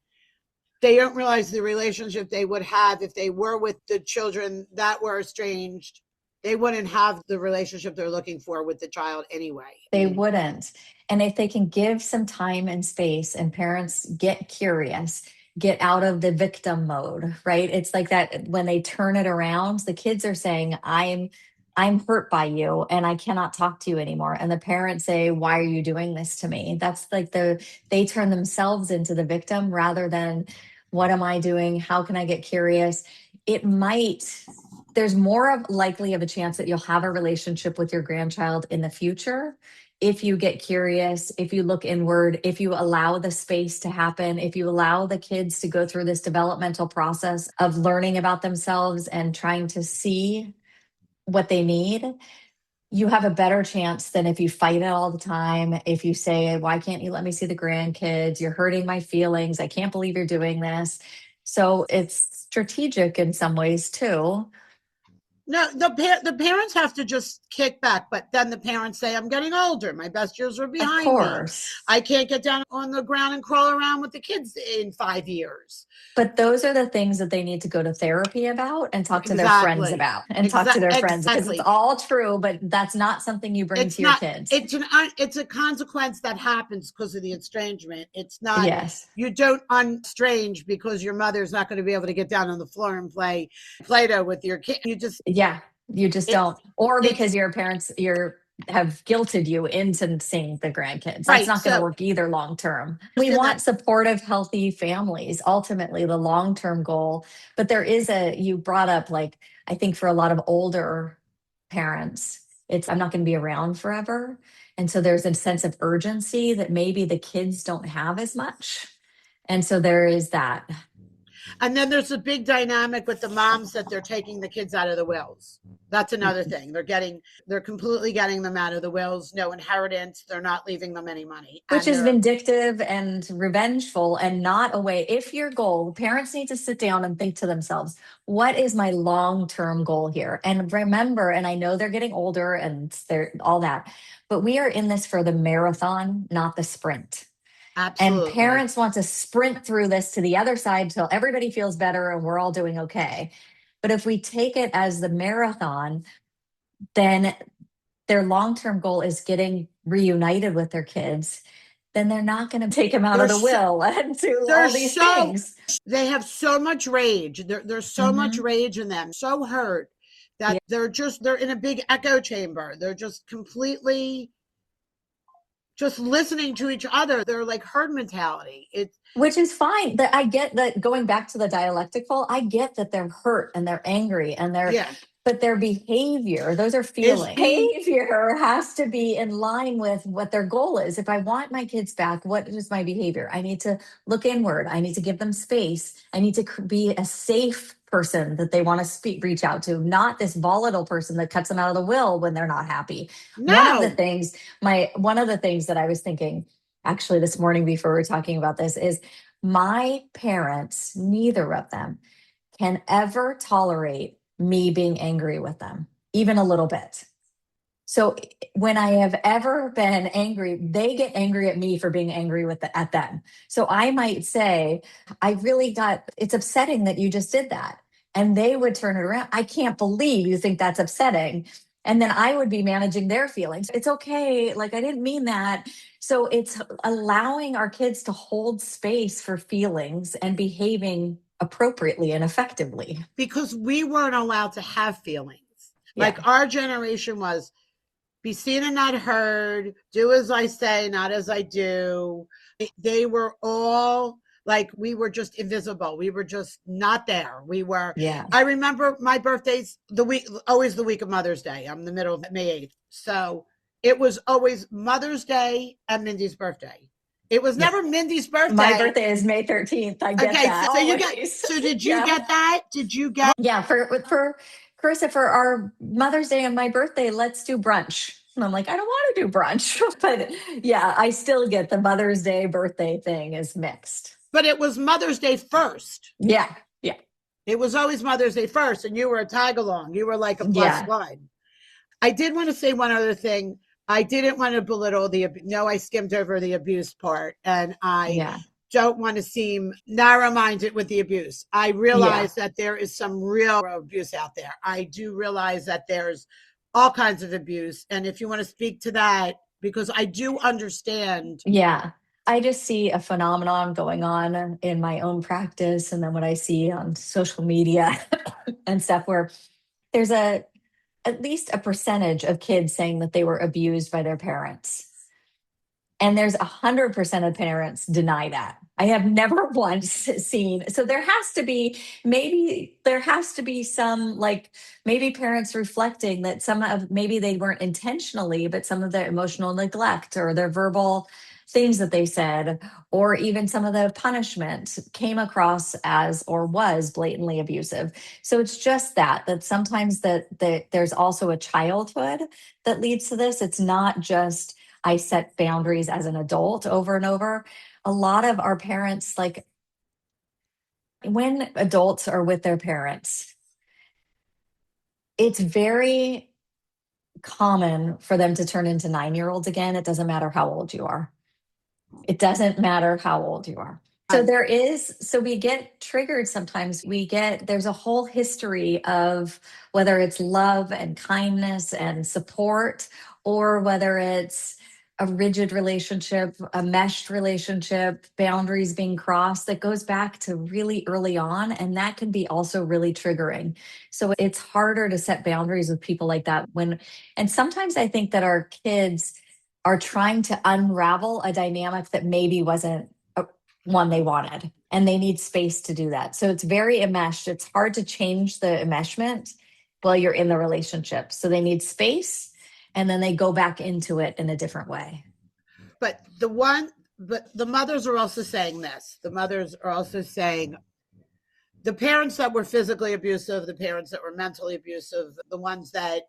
they don't realize the relationship they would have if they were with the children that were estranged. They wouldn't have the relationship they're looking for with the child anyway. They wouldn't. And if they can give some time and space and parents get curious, get out of the victim mode, right? It's like that when they turn it around, the kids are saying, I'm hurt by you and I cannot talk to you anymore. And the parents say, why are you doing this to me? That's like they turn themselves into the victim rather than, what am I doing? How can I get curious? There's more likely of a chance that you'll have a relationship with your grandchild in the future if you get curious, if you look inward, if you allow the space to happen, if you allow the kids to go through this developmental process of learning about themselves and trying to see what they need, you have a better chance than if you fight it all the time. If you say, why can't you let me see the grandkids? You're hurting my feelings. I can't believe you're doing this. So it's strategic in some ways too. No, the parents have to just kick back, but then the parents say, I'm getting older. My best years are Of behind me. course. I can't get down on the ground and crawl around with the kids in 5 years. But those are the things that they need to go to therapy about and talk to their friends Exactly. about and talk to their friends, because it's Exactly. all true, but that's not something you bring It's to your not, kids. it's a consequence that happens because of the estrangement. It's not, Yes. you don't unstrange because your mother's not going to be able to get down on the floor and play Play-Doh with your kid. You just, Yeah. You just it, don't. Or it's because your parents have guilted you into seeing the grandkids. That's right. not going to So work either long term. We in that want supportive, healthy families, ultimately the long term goal. But there is you brought up, like, I think for a lot of older parents, it's, I'm not going to be around forever. And so there's a sense of urgency that maybe the kids don't have as much. And so there is that. And then there's a big dynamic with the moms that they're taking the kids out of the wills. That's another thing. They're completely getting them out of the wills. No inheritance. They're not leaving them any money. Which And is they're vindictive and revengeful and not a way. If your goal, parents need to sit down and think to themselves, what is my long term goal here? And remember, and I know they're getting older and they're all that, but we are in this for the marathon, not the sprint. And absolutely. parents want to sprint through this to the other side till everybody feels better and we're all doing okay. But if we take it as the marathon, then their long term goal is getting reunited with their kids, then they're not going to take them out of They're the so, will and do they're all these so things. they have so much rage. There's so much Mm-hmm. rage in them. So hurt that Yeah. they're in a big echo chamber. They're just completely just listening to each other. They're like herd mentality. It's Which is fine. That I get that, going back to the dialectical, I get that they're hurt and they're angry and yeah. but their behavior, those are Is feelings. Behavior has to be in line with what their goal is. If I want my kids back, what is my behavior? I need to look inward. I need to give them space. I need to be a safe person that they want to reach out to, not this volatile person that cuts them out of the will when they're not happy. no. One of the things that I was thinking actually this morning before we were talking about this is, my parents, neither of them can ever tolerate me being angry with them, even a little bit. So when I have ever been angry, they get angry at me for being angry at them. So I might say, it's upsetting that you just did that. And they would turn it around. I can't believe you think that's upsetting. And then I would be managing their feelings. It's okay. Like, I didn't mean that. So it's allowing our kids to hold space for feelings and behaving appropriately and effectively. Because we weren't allowed to have feelings. Yeah. Like our generation was be seen and not heard, do as I say, not as I do. They were all like, we were just invisible. We were just not there. Yeah. I remember my birthday's always the week of Mother's Day. I'm the middle of May 8th. So it was always Mother's Day and Mindy's birthday. It was Yeah. never Mindy's birthday. My birthday is May 13th. I get that. So did you get that? Did you get? Yeah, for Carissa, for our Mother's Day and my birthday, let's do brunch. And I'm like, I don't want to do brunch. But yeah, I still get the Mother's Day birthday thing is mixed. But it was Mother's Day first. Yeah. Yeah. It was always Mother's Day first, and you were a tag along. You were like a plus Yeah. one. I did want to say one other thing. I didn't want to belittle I skimmed over the abuse part, and I Yeah. don't want to seem narrow-minded with the abuse. I realize that there is some real abuse out there. I do realize that there's all kinds of abuse. And if you want to speak to that, because I do understand. Yeah. I just see a phenomenon going on in my own practice, and then what I see on social media and stuff, where there's at least a percentage of kids saying that they were abused by their parents. And there's 100% of parents deny that. I have never once seen. So there has to be, maybe there has to be some, like, maybe parents reflecting that some of, maybe they weren't intentionally, but some of their emotional neglect or their verbal things that they said, or even some of the punishment came across as or was blatantly abusive. So it's just that sometimes that there's also a childhood that leads to this. It's not just I set boundaries as an adult over and over. A lot of our parents, like when adults are with their parents, it's very common for them to turn into 9-year olds again. It doesn't matter how old you are. It doesn't matter how old you are. So we get triggered sometimes. There's a whole history of whether it's love and kindness and support, or whether it's a rigid relationship, a meshed relationship, boundaries being crossed that goes back to really early on. And that can be also really triggering. So it's harder to set boundaries with people like that and sometimes I think that our kids are trying to unravel a dynamic that maybe wasn't one they wanted, and they need space to do that. So it's very enmeshed. It's hard to change the enmeshment while you're in the relationship. So they need space, and then they go back into it in a different way. But the mothers are also saying this. The mothers are also saying the parents that were physically abusive, the parents that were mentally abusive, the ones that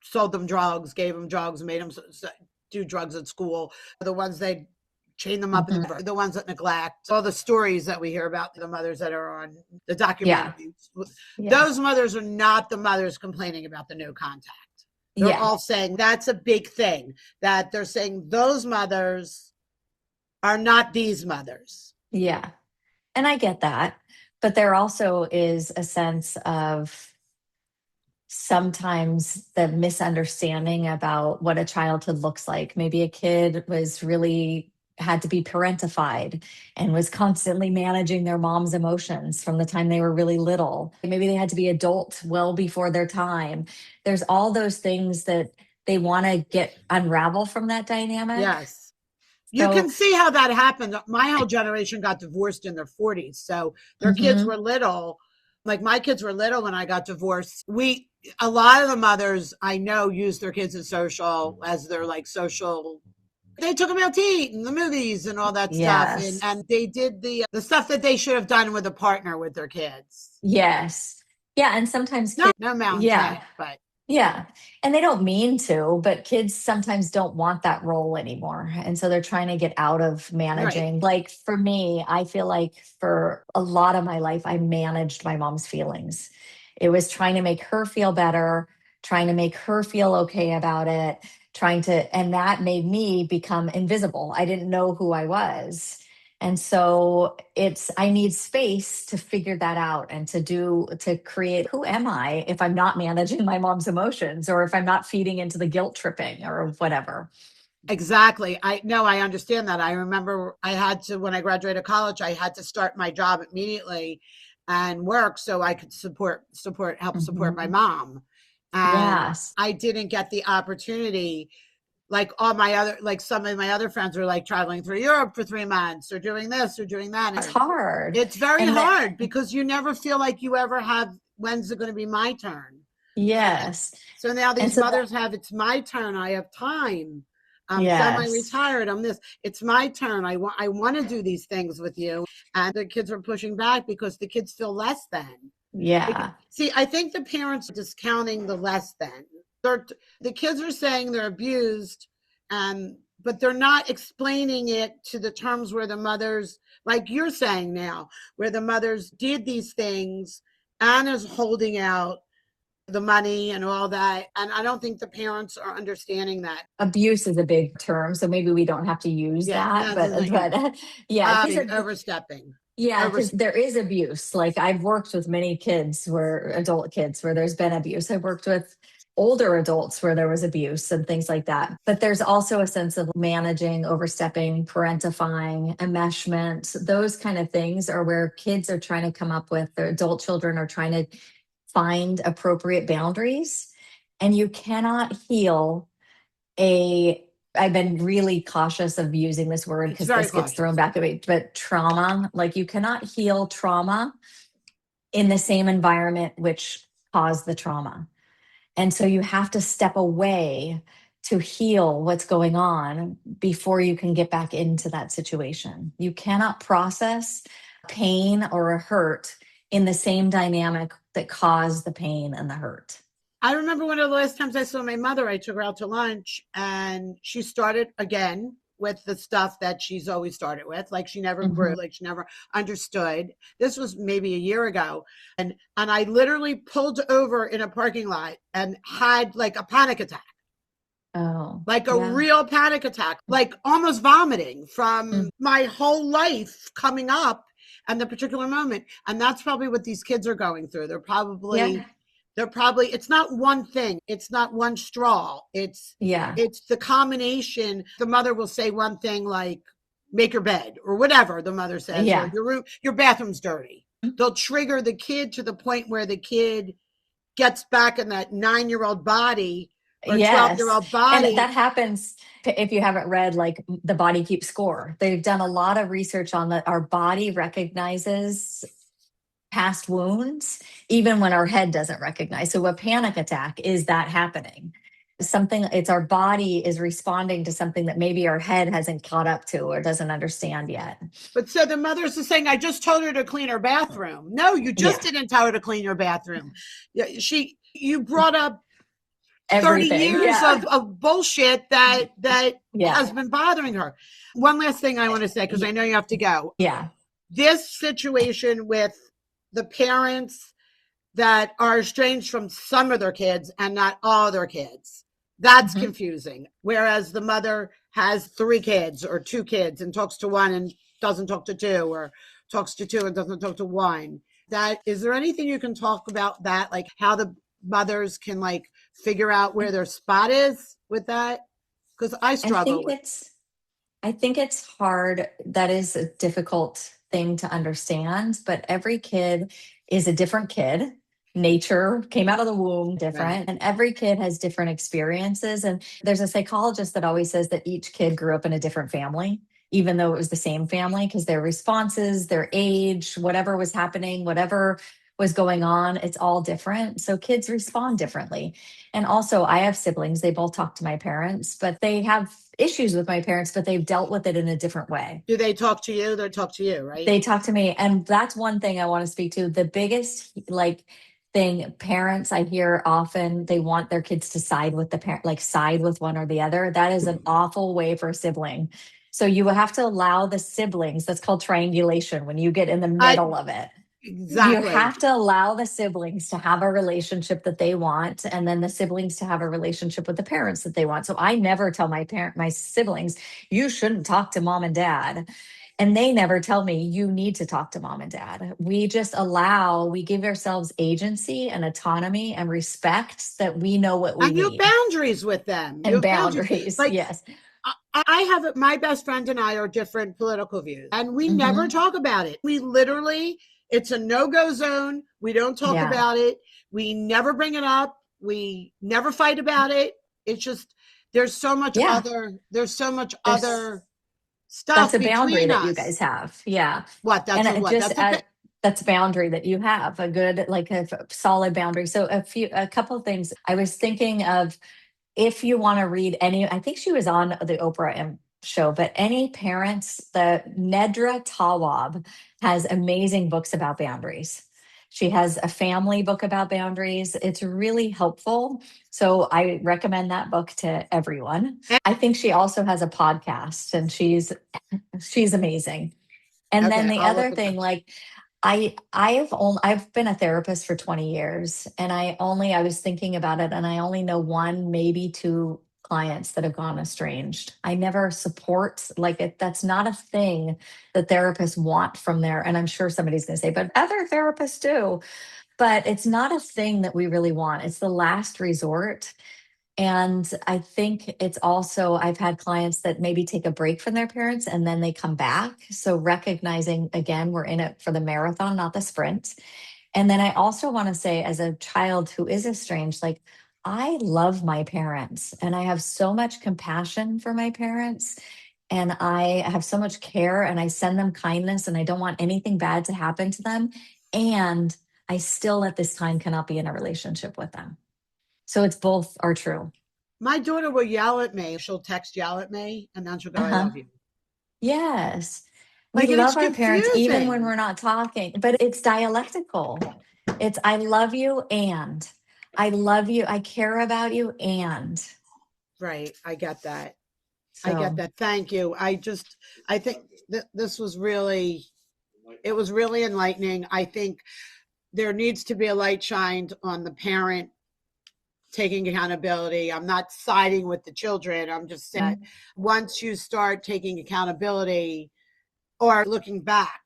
sold them drugs, gave them drugs, made them do drugs at school, the ones that chain them up, Mhm. the ones that neglect, all the stories that we hear about the mothers that are on the Yeah. documentaries. Yeah. Those mothers are not the mothers complaining about the no contact. They're Yeah. all saying that's a big thing, that they're saying those mothers are not these mothers. Yeah. And I get that. But there also is a sense of sometimes the misunderstanding about what a childhood looks like. Maybe a kid was really had to be parentified and was constantly managing their mom's emotions from the time they were really little. Maybe they had to be adult well before their time. There's all those things that they want to get unravel from that dynamic. Yes. You So, can see how that happened. My whole generation got divorced in their 40s. So their kids mhm, were little. Like my kids were little when I got divorced. A lot of the mothers I know use their kids as their like social. They took them out to eat and the movies and all that stuff. yes. And they did the stuff that they should have done with a partner with their kids. Yes. Yeah. And sometimes No, kids, no Mountain yeah. Tang, but Yeah. And they don't mean to, but kids sometimes don't want that role anymore. And so they're trying to get out of right. managing. Like for me, I feel like for a lot of my life, I managed my mom's feelings. It was trying to make her feel better, trying to make her feel okay about it, and that made me become invisible. I didn't know who I was. And so I need space to figure that out and to create who am I if I'm not managing my mom's emotions, or if I'm not feeding into the guilt tripping or whatever. Exactly. I understand that. I remember when I graduated college, I had to start my job immediately and work so I could help support my Mhm. mom. And Yes. I didn't get the opportunity like some of my other friends were like traveling through Europe for 3 months or doing this or doing that. It's And hard. it's very And that, hard because you never feel like you ever have, when's it going to be my turn? yes. So now And these so mothers have, it's my turn. I have time. I'm yes. semi-retired. I'm this. It's my turn. I want to do these things with you. And the kids are pushing back because the kids feel less than. Yeah. See, I think the parents are discounting the less than. The kids are saying they're abused, and but they're not explaining it to the terms where the mothers, like you're saying now, where the mothers did these things. Anna's holding out the money and all that. And I don't think the parents are understanding that. Abuse is a big term, so maybe we don't have to use Yeah, that, no, this but isn't you. yeah, because Overstepping. yeah, Over because there is abuse. Like I've worked with many kids adult kids where there's been abuse. I've worked with older adults where there was abuse and things like that. But there's also a sense of managing, overstepping, parentifying, enmeshment. Those kind of things are where kids are trying to come up with, their adult children are trying to find appropriate boundaries. And you cannot heal a I've been really cautious of using this word It's because very this gets thrown cautious. back at me, but trauma, like you cannot heal trauma in the same environment which caused the trauma. And so you have to step away to heal what's going on before you can get back into that situation. You cannot process pain or a hurt in the same dynamic that caused the pain and the hurt. I remember one of the last times I saw my mother, I took her out to lunch and she started again with the stuff that she's always started with. Like she never grew, like she never understood. This was maybe a year ago. And I literally pulled over in a parking lot and had like a panic attack. Oh, Like a yeah. real panic attack, like almost vomiting from Mm. my whole life coming up and the particular moment. And that's probably what these kids are going through. Yeah. They're probably, it's not one thing, it's not one straw, Yeah. it's the combination. The mother will say one thing like make your bed or whatever the mother says, or Yeah. your bathroom's dirty. They'll trigger the kid to the point where the kid gets back in that 9-year-old body or Yes. 12-year-old And body. that happens if you haven't read like The Body Keeps Score. They've done a lot of research on that. Our body recognizes past wounds, even when our head doesn't recognize. So a panic attack is that happening. Something, it's our body is responding to something that maybe our head hasn't caught up to or doesn't understand yet. But so the mother's just saying, I just told her to clean her bathroom. No, you just Yeah. didn't tell her to clean your bathroom. You brought up 30 Everything. years Yeah. of bullshit that Yeah. has been bothering her. One last thing I want to say, because I know you have to go. Yeah. This situation with the parents that are estranged from some of their kids and not all their kids, that's Mhm. confusing. Whereas the mother has 3 kids or 2 kids and talks to one and doesn't talk to 2, or talks to 2 and doesn't talk to 1. That, is there anything you can talk about that, like how the mothers can like figure out where their spot is with that? Because I I struggle think with. it's I think it's hard. That is a difficult thing to understand, but every kid is a different kid. Nature came out of the womb Right. different, and every kid has different experiences. And there's a psychologist that always says that each kid grew up in a different family, even though it was the same family, because their responses, their age, whatever was happening, whatever was going on, it's all different. So kids respond differently. And also, I have siblings. They both talk to my parents, but they have issues with my parents, but they've dealt with it in a different way. Do they talk to you? They talk to you, right? They talk to me. And that's one thing I want to speak to. The biggest, like, thing parents I hear often, they want their kids to side with the parent, like side with one or the other. That is an awful way for a sibling. So you have to allow the siblings, that's called triangulation, when you get in the I middle of it. You exactly. have to allow the siblings to have a relationship that they want, and then the siblings to have a relationship with the parents that they want. So I never tell my siblings, you shouldn't talk to mom and dad. And they never tell me you need to talk to mom and dad. We just allow, we give ourselves agency and autonomy and respect that we know what we And you have need, boundaries with them. You and have boundaries. boundaries. Like Yes. I have my best friend and I are different political views, and we never Hmm. talk about it. We literally, it's a no-go zone. We don't talk Yeah. about it. We never bring it up. We never fight about it. It's just Yeah. there's so much There's other That's stuff a boundary between that you us. guys have. Yeah. What? That's And a it what? just That's a that's a boundary that you have, a good, like a solid boundary. So a couple of things I was thinking of, if you want to read any, I think she was on the Oprah show, but any parents, the Nedra Tawwab has amazing books about boundaries. She has a family book about boundaries. It's really helpful. So I recommend that book to everyone. I think she also has a podcast, and she's amazing. And then okay. the I'll other look at thing, that. like I've been a therapist for 20 years, and I was thinking about it, and I only know one, maybe two clients that have gone estranged. I never support, like, that's not a thing that therapists want from there. And I'm sure somebody's going to say, but other therapists do. But it's not a thing that we really want. It's the last resort. And I think it's also, I've had clients that maybe take a break from their parents and then they come back. So recognizing, again, we're in it for the marathon, not the sprint. And then I also want to say, as a child who is estranged, like, I love my parents and I have so much compassion for my parents and I have so much care and I send them kindness and I don't want anything bad to happen to them. And I still at this time cannot be in a relationship with them. So it's both are true. My daughter will yell at me. She'll text yell at me and then she'll go, I Uh-huh. love you. Yes. We Like, and it's love our parents even when confusing. we're not talking, but it's dialectical. It's I love you and I love you. I care about you and Right. I get that. I get so that. Thank you. I think that this was really, it was really enlightening. I think there needs to be a light shined on the parent taking accountability. I'm not siding with the children. I'm just saying that once you start taking accountability or looking back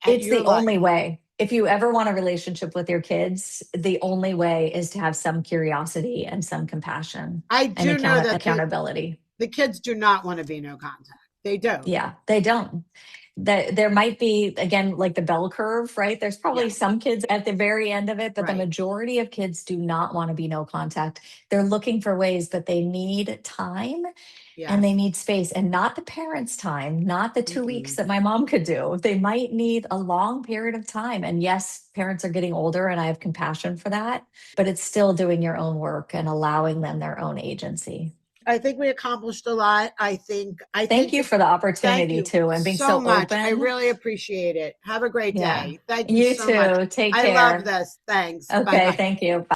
at it's your the life. only way. If you ever want a relationship with your kids, the only way is to have some curiosity and some compassion I and do know that accountability. the kids do not want to be no contact. They don't. Yeah, they don't. That there might be again like the bell curve, right? There's probably Yes. some kids at the very end of it, but the Right. majority of kids do not want to be no contact. They're looking for ways, but they need time and they Yes. need space and not the parents' time, not the 2 weeks Mm-mm. that my mom could do. They might need a long period of time. And yes, parents are getting older and I have compassion for that, but it's still doing your own work and allowing them their own agency. I think we accomplished a lot. I Thank think you that, for the thank opportunity you too and being so so much. I open. really appreciate it. Have a great Yeah. day. Thank you You so much. too. Take I love care. this. Thanks. Bye Okay. bye. Thank you.